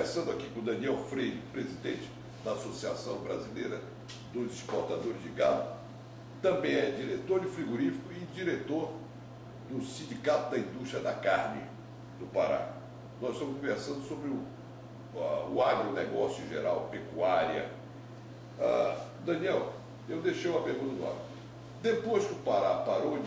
conversando aqui com o Daniel Freire, presidente da Associação Brasileira dos Exportadores de Gado, também é diretor de frigorífico e diretor do Sindicato da Indústria da Carne do Pará. Nós estamos conversando sobre o agronegócio em geral, pecuária. Daniel, eu deixei uma pergunta no ar. Depois que o Pará parou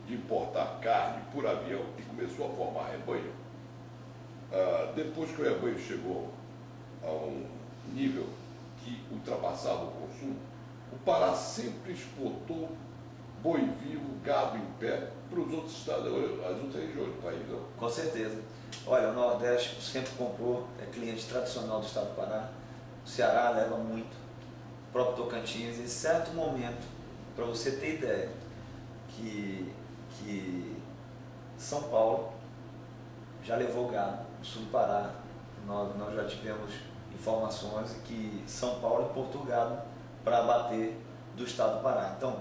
de importar carne por avião e começou a formar rebanho, depois que o rebanho chegou a um nível que ultrapassava o consumo, o Pará sempre exportou boi vivo, gado em pé para os outros estados, as outras regiões do país, não? Com certeza. Olha, o Nordeste sempre comprou, é cliente tradicional do estado do Pará, o Ceará leva muito, o próprio Tocantins, em certo momento, para você ter ideia, que São Paulo já levou gado, no sul do Pará, nós já tivemos informações de que São Paulo importou gado para abater do estado do Pará. Então,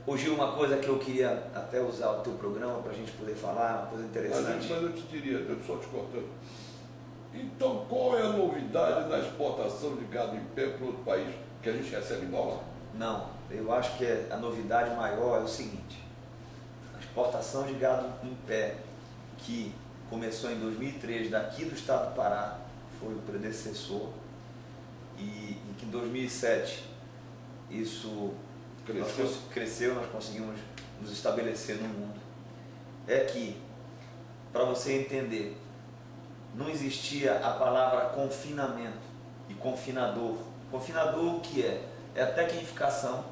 ô Gil, uma coisa que eu queria até usar o teu programa para a gente poder falar, uma coisa interessante. Mas eu te diria, só te cortando, então qual é a novidade na exportação de gado em pé para outro país que a gente recebe em dólar? Não, eu acho que a novidade maior é o seguinte: a exportação de gado em pé, que começou em 2003 daqui do estado do Pará, foi o predecessor, e que em 2007 isso cresceu, nós conseguimos nos estabelecer no mundo. É que, para você entender, não existia a palavra confinamento e confinador. Confinador o que é? É a tecnificação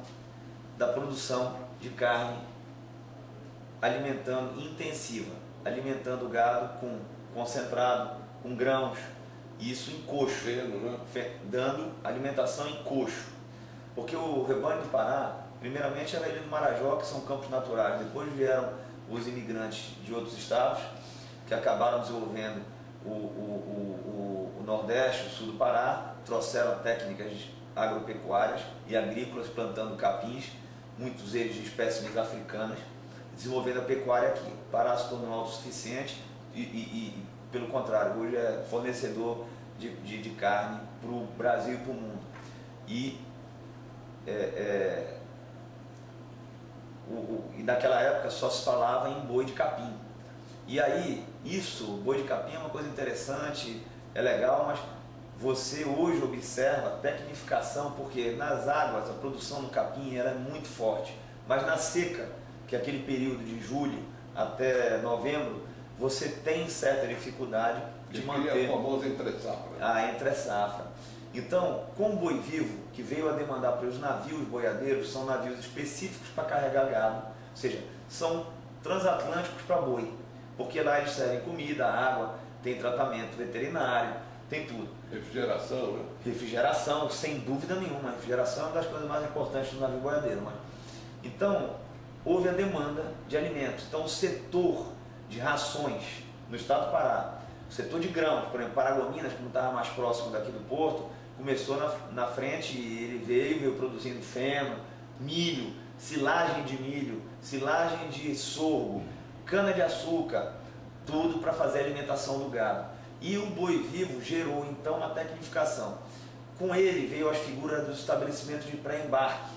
da produção de carne intensiva, alimentando o gado com concentrado, com grãos, isso em coxo, dando alimentação em coxo. Porque o rebanho do Pará, primeiramente era a Ilha do Marajó, que são campos naturais, depois vieram os imigrantes de outros estados, que acabaram desenvolvendo o Nordeste, o sul do Pará, trouxeram técnicas agropecuárias e agrícolas, plantando capins, muitos eles de espécimes africanas, desenvolvendo a pecuária aqui. O Pará se tornou autossuficiente e, pelo contrário, hoje é fornecedor de carne para o Brasil e para o mundo. E naquela época só se falava em boi de capim. E aí, boi de capim é uma coisa interessante, é legal, mas você hoje observa a tecnificação, porque nas águas a produção do capim era muito forte, mas na seca, que é aquele período de julho até novembro, você tem certa dificuldade de manter a famosa entre-safra. A entre-safra. Então, com o boi vivo, que veio a demandar para os navios boiadeiros, são navios específicos para carregar gado, ou seja, são transatlânticos para boi, porque lá eles servem comida, água, tem tratamento veterinário, tem tudo. Refrigeração, né? Refrigeração, sem dúvida nenhuma. A refrigeração é uma das coisas mais importantes do navio boiadeiro. Então, houve a demanda de alimentos. Então, o setor de rações no estado do Pará, o setor de grãos, por exemplo, Paragominas, como estava mais próximo daqui do porto, começou na frente e ele veio produzindo feno, milho, silagem de milho, silagem de sorgo, cana-de-açúcar, tudo para fazer a alimentação do gado. E o boi vivo gerou então uma tecnificação. Com ele veio as figuras dos estabelecimentos de pré-embarque,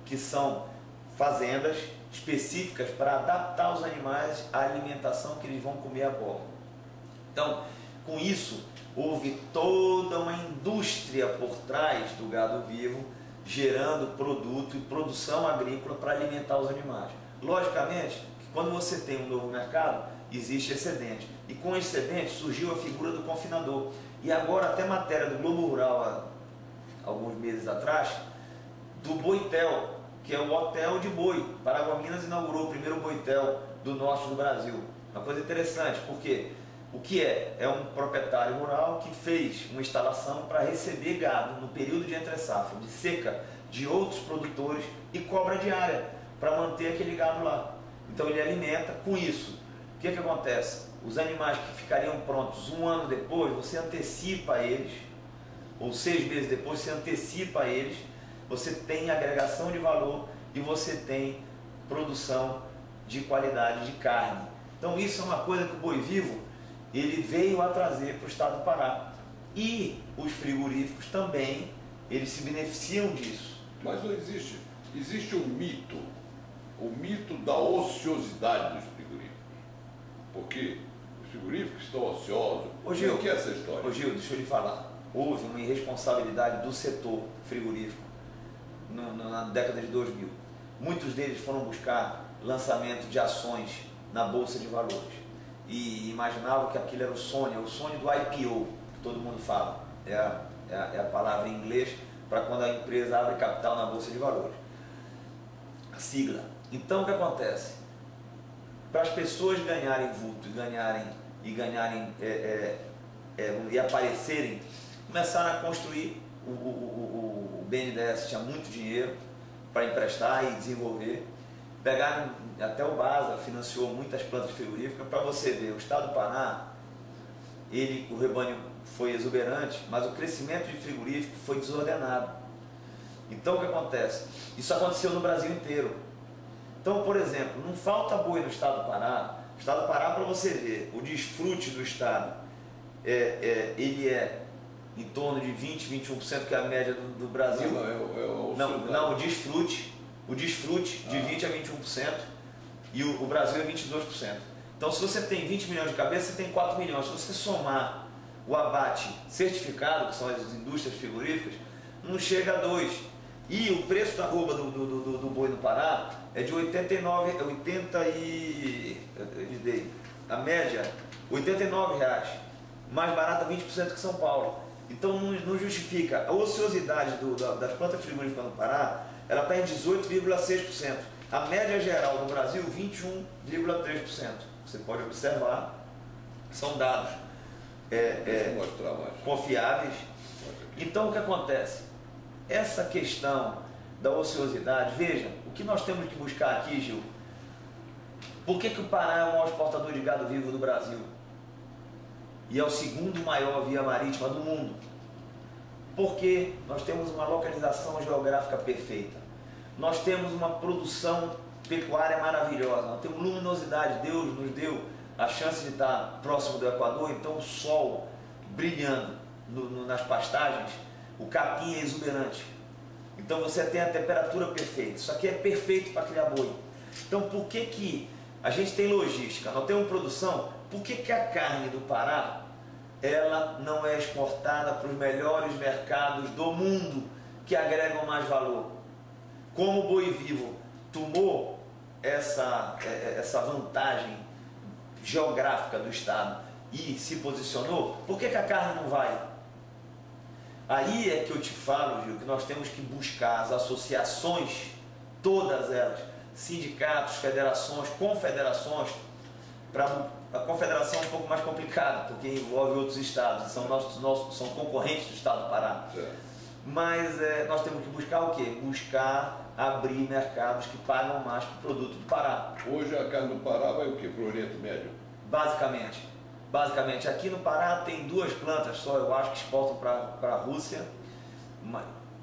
que são fazendas específicas para adaptar os animais à alimentação que eles vão comer a bordo. Então, com isso, houve toda uma indústria por trás do gado vivo, gerando produto e produção agrícola para alimentar os animais. Logicamente, que quando você tem um novo mercado, existe excedente. E com excedente surgiu a figura do confinador. E agora até matéria do Globo Rural, há alguns meses atrás, do Boitel, que é o hotel de boi. Paragominas inaugurou o primeiro Boitel do norte do Brasil. Uma coisa interessante, porque o que é? É um proprietário rural que fez uma instalação para receber gado no período de entre-safra, de seca, de outros produtores e cobra diária para manter aquele gado lá. Então ele alimenta com isso. O que acontece? Os animais que ficariam prontos um ano depois, você antecipa eles, ou 6 meses depois, você antecipa eles, você tem agregação de valor e você tem produção de qualidade de carne. Então isso é uma coisa que o boi vivo, ele veio a trazer para o estado do Pará. E os frigoríficos também, eles se beneficiam disso. Mas não existe. Existe o mito da ociosidade dos frigoríficos. Porque os frigoríficos estão ociosos. Ô, Gil, o que é essa história? Ô Gil, deixa eu lhe falar. Houve uma irresponsabilidade do setor frigorífico na década de 2000. Muitos deles foram buscar lançamento de ações na Bolsa de Valores. E imaginavam que aquilo era o sonho do IPO, que todo mundo fala. É a palavra em inglês para quando a empresa abre capital na Bolsa de Valores. A sigla. Então o que acontece? Para as pessoas ganharem vulto e aparecerem, começaram a construir. O BNDES tinha muito dinheiro para emprestar e desenvolver. Pegaram, até o BASA financiou muitas plantas frigoríficas. Para você ver, o estado do Pará, o rebanho foi exuberante, mas o crescimento de frigorífico foi desordenado. Então o que acontece? Isso aconteceu no Brasil inteiro. Então, por exemplo, não falta boi no estado do Pará. O estado do Pará, para você ver, o desfrute do estado, ele é em torno de 20, 21%, que é a média do Brasil. Não, o desfrute de 20 a 21%, e o Brasil é 22%. Então, se você tem 20 milhões de cabeças, você tem 4 milhões. Se você somar o abate certificado, que são as indústrias frigoríficas, não chega a 2. E o preço da arroba do boi no Pará é de 89, a média, R$89, mais barata 20% que São Paulo. Então não justifica. A ociosidade das plantas frigoríficas no Pará, ela está em 18,6%. A média geral do Brasil, 21,3%. Você pode observar, são dados confiáveis. Então o que acontece? Essa questão da ociosidade, veja, o que nós temos que buscar aqui, Gil, por que o Pará é o maior exportador de gado vivo do Brasil? E é o segundo maior via marítima do mundo? Porque nós temos uma localização geográfica perfeita, nós temos uma produção pecuária maravilhosa, nós temos luminosidade, Deus nos deu a chance de estar próximo do Equador, então o sol brilhando nas pastagens, o capim é exuberante, então você tem a temperatura perfeita. Isso aqui é perfeito para criar boi. Então por que a gente tem logística, nós temos produção? Por que a carne do Pará ela não é exportada para os melhores mercados do mundo que agregam mais valor? Como o boi vivo tomou essa vantagem geográfica do estado e se posicionou, por que a carne não vai? Aí é que eu te falo, Gil, que nós temos que buscar as associações, todas elas, sindicatos, federações, confederações. A confederação é um pouco mais complicada, porque envolve outros estados, são concorrentes do estado do Pará. Mas nós temos que buscar o quê? Buscar abrir mercados que pagam mais para o produto do Pará. Hoje a carne do Pará vai o quê? Para o Oriente Médio? Basicamente, aqui no Pará tem 2 plantas só, eu acho, que exportam para a Rússia,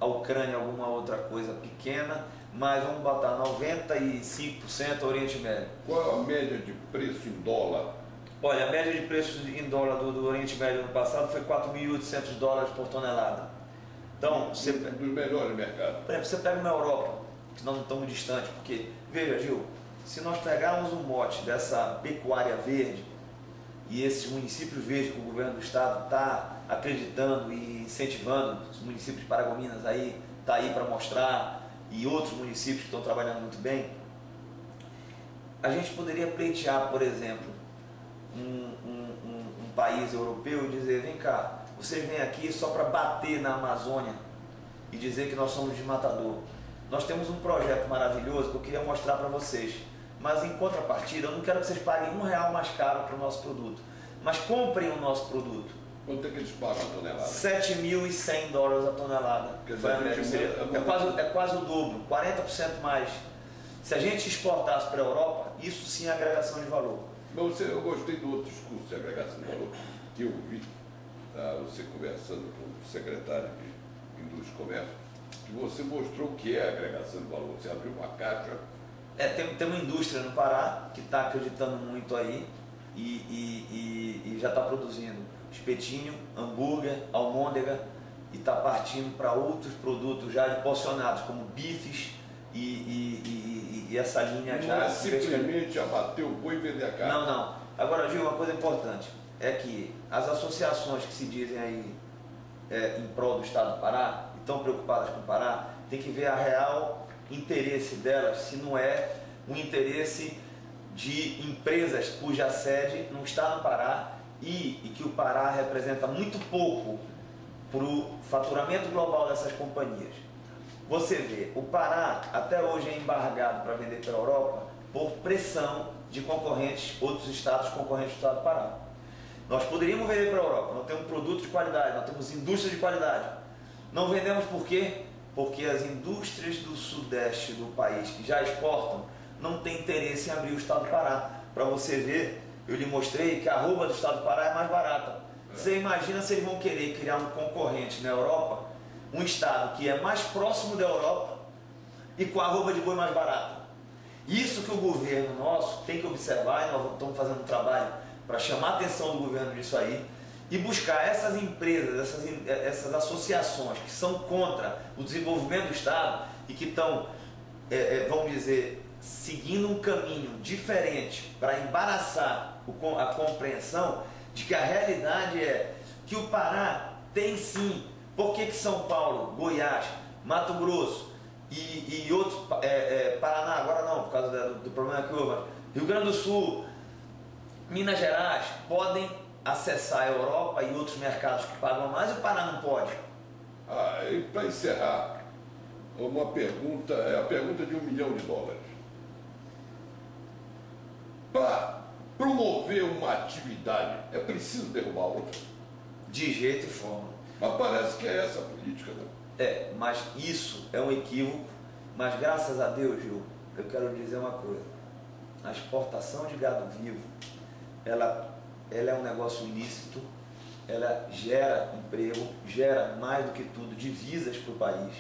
a Ucrânia, alguma outra coisa pequena, mas vamos botar 95% Oriente Médio. Qual é a média de preço em dólar? Olha, a média de preço em dólar do Oriente Médio no passado foi $4.800 por tonelada. Então, dos melhores mercados. Por exemplo, você pega uma Europa, que nós não estamos distantes, porque, veja, Gil, se nós pegarmos um mote dessa pecuária verde, e esses municípios verdes que o governo do estado está acreditando e incentivando, os municípios de Paragominas aí, está aí para mostrar, e outros municípios que estão trabalhando muito bem, a gente poderia pleitear, por exemplo, um país europeu e dizer: vem cá, vocês vêm aqui só para bater na Amazônia e dizer que nós somos desmatador. Nós temos um projeto maravilhoso que eu queria mostrar para vocês, mas em contrapartida eu não quero que vocês paguem R$1 mais caro para o nosso produto, mas comprem o nosso produto. Quanto é que eles pagam a tonelada? $7.100 a tonelada. É quase o dobro, 40% mais. Se a gente exportasse para a Europa, isso sim é agregação de valor. Mas eu gostei do outro discurso de agregação de valor que eu vi, você conversando com o secretário de Indústria e Comércio, que você mostrou o que é agregação de valor. Você abriu uma caixa. Tem uma indústria no Pará que está acreditando muito aí, e já está produzindo espetinho, hambúrguer, almôndega e está partindo para outros produtos já porcionados, como bifes e essa linha já... Não é simplesmente abater o boi e vender a carne. Não, não. Agora, Gil, uma coisa importante é que as associações que se dizem aí em prol do Estado do Pará, e estão preocupadas com o Pará, tem que ver a real interesse delas, se não é um interesse de empresas cuja sede não está no Pará e que o Pará representa muito pouco para o faturamento global dessas companhias. Você vê, o Pará até hoje é embargado para vender pela Europa por pressão de concorrentes, outros estados concorrentes do Estado do Pará. Nós poderíamos vender para a Europa, nós temos produtos de qualidade, nós temos indústrias de qualidade. Não vendemos por quê? Porque as indústrias do sudeste do país que já exportam não têm interesse em abrir o Estado do Pará. Para você ver, eu lhe mostrei que a arroba do Estado do Pará é mais barata. Você imagina se eles vão querer criar um concorrente na Europa, um estado que é mais próximo da Europa e com a arroba de boi mais barata. Isso que o governo nosso tem que observar, e nós estamos fazendo um trabalho para chamar a atenção do governo disso aí e buscar essas empresas, essas associações que são contra o desenvolvimento do Estado e que estão, vamos dizer, seguindo um caminho diferente para embaraçar a compreensão de que a realidade é que o Pará tem sim. Por que São Paulo, Goiás, Mato Grosso e outros, Paraná, agora não, por causa do problema que houve, Rio Grande do Sul, Minas Gerais, podem acessar a Europa e outros mercados que pagam mais, e o Pará não pode? E para encerrar, uma pergunta, a pergunta de $1 milhão. Para promover uma atividade, é preciso derrubar outra? De jeito e forma. Mas parece que é essa a política, né? Mas isso é um equívoco, mas graças a Deus, Gil, eu quero dizer uma coisa. A exportação de gado vivo, ela é um negócio ilícito, ela gera emprego, gera mais do que tudo divisas para o país.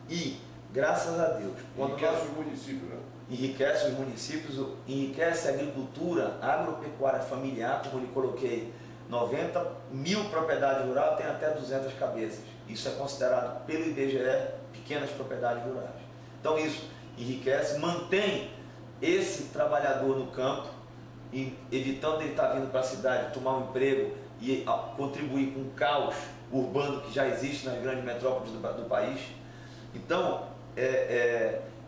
E, graças a Deus, enriquece os municípios, né? Enriquece os municípios, enriquece a agricultura, a agropecuária familiar, como eu lhe coloquei, 90 mil propriedades rurais tem até 200 cabeças. Isso é considerado pelo IBGE pequenas propriedades rurais. Então isso enriquece, mantém esse trabalhador no campo, evitando ele estar vindo para a cidade, tomar um emprego e contribuir com o caos urbano que já existe nas grandes metrópoles do país. Então,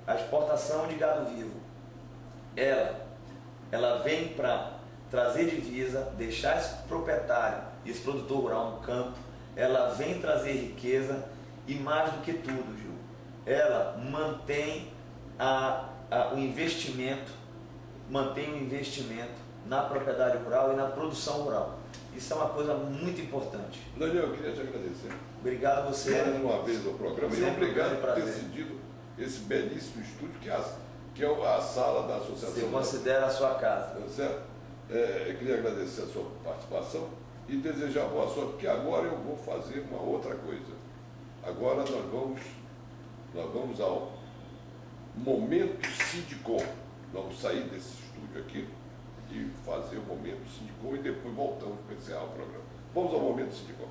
a exportação de gado vivo, ela vem para trazer divisa, deixar esse proprietário, esse produtor rural no campo, ela vem trazer riqueza e mais do que tudo, Gil, ela mantém o investimento na propriedade rural e na produção rural. Isso é uma coisa muito importante. Daniel, eu queria te agradecer. Obrigado a você. Mais uma vez ao programa e obrigado por ter cedido esse belíssimo estúdio que é a sala da associação. Você considera a sua casa. Certo? Eu queria agradecer a sua participação e desejar boa sorte, porque agora eu vou fazer uma outra coisa. Agora nós vamos ao Momento Sindicom. Vamos sair desse estúdio aqui e fazer o Momento Sindicom e depois voltamos para encerrar o programa. Vamos ao Momento Sindicom.